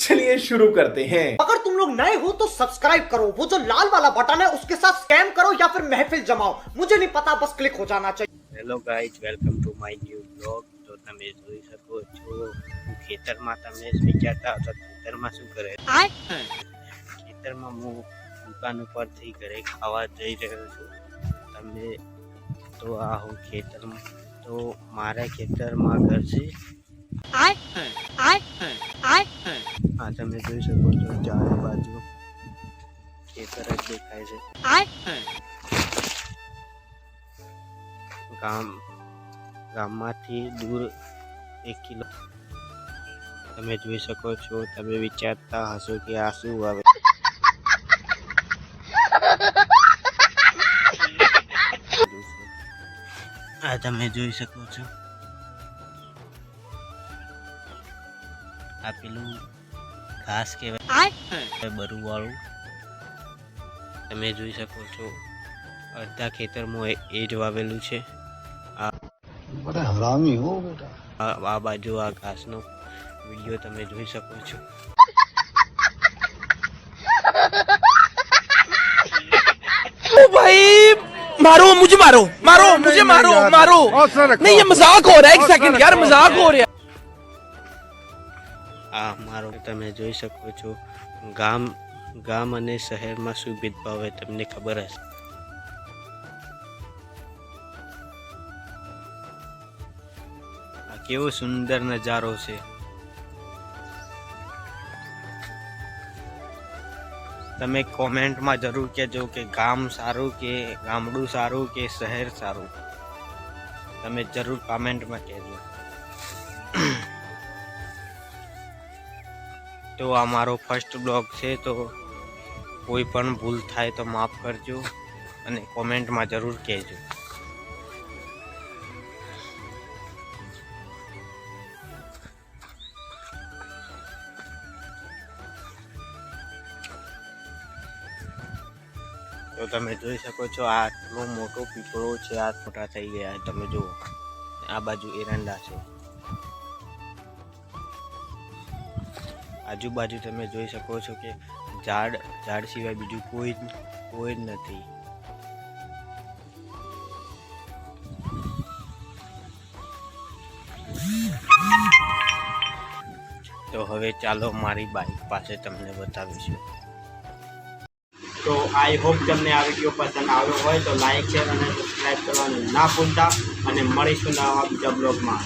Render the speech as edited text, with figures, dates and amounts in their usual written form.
चलिए शुरू करते हैं। अगर तुम लोग नए हो तो सब्सक्राइब करो, वो जो लाल वाला बटन है उसके साथ स्कैम करो या फिर महफिल जमाओ, मुझे नहीं पता, बस क्लिक हो जाना चाहिए। Hello guys, welcome to my new blog. તો તમે જોઈ શકો છો ખેતરમાં તમે વિચારતા હતા ખેતરમાં શું કરે, ખેતરમાં હું દુકાન ઉપરથી ઘરે ખાવા જઈ રહ્યો છું। તમે તો આ હું ખેતરમાં, તો મારા ખેતરમાં ઘર છે। હા, તમે જોઈ શકો છો ચારે બાજુ ખેતર જ દેખાય છે। ગામમાંથી દૂર 1 કિલો તમે જોઈ શકો છો। તમે વિચારતા હશો કે આ શું આવે, આ તમે જોઈ શકો છો આ પેલું ઘાસ કહેવાય બરુ વાળું। તમે જોઈ શકો છો અડધા ખેતરમાં એ જ વાવેલું છે। बड़ा हरामी हो बेटा। આ બાજુ આ ઘાસનો વિડીયો તમે જોઈ શકો છો। ओ भाई मारो मुझे, मारो मारो मुझे, मारो मारो नहीं, ये मजाक हो रहा है। 1 सेकंड यार, मजाक हो रहा है। આ મારો તમે જોઈ શકો છો। ગામ અને શહેરમાં શું ભેદભાવ હોય તમને ખબર હશે। આ કેવો સુંદર નજારો છે। તમે કોમેન્ટમાં જરૂર કહેજો કે ગામ સારું કે ગામડું સારું કે શહેર સારું, તમે જરૂર કોમેન્ટમાં કહેજો। તો આ મારો ફર્સ્ટ બ્લોગ છે, તો કોઈ પણ ભૂલ થાય તો માફ કરજો અને કોમેન્ટમાં જરૂર કહેજો। તો તમે જોઈ શકો છો આટલો મોટો પીપળો છે, આ મોટા થઈ ગયા। તમે જુઓ આ બાજુ એરંડા છે, આજુબાજુ તમે જોઈ શકો છો કે ઝાડ સિવાય બીજું કોઈ જ નથી। તો હવે ચાલો મારી બાઇક પાસે તમને બતાવીશું। તો આઈ હોપ તમને આ વિડીયો પસંદ આવ્યો હોય તો લાઈક, શેર અને સબસ્ક્રાઈબ કરવાનું ના ભૂલતા, અને મળીશું નવા બીજા બ્લોગમાં।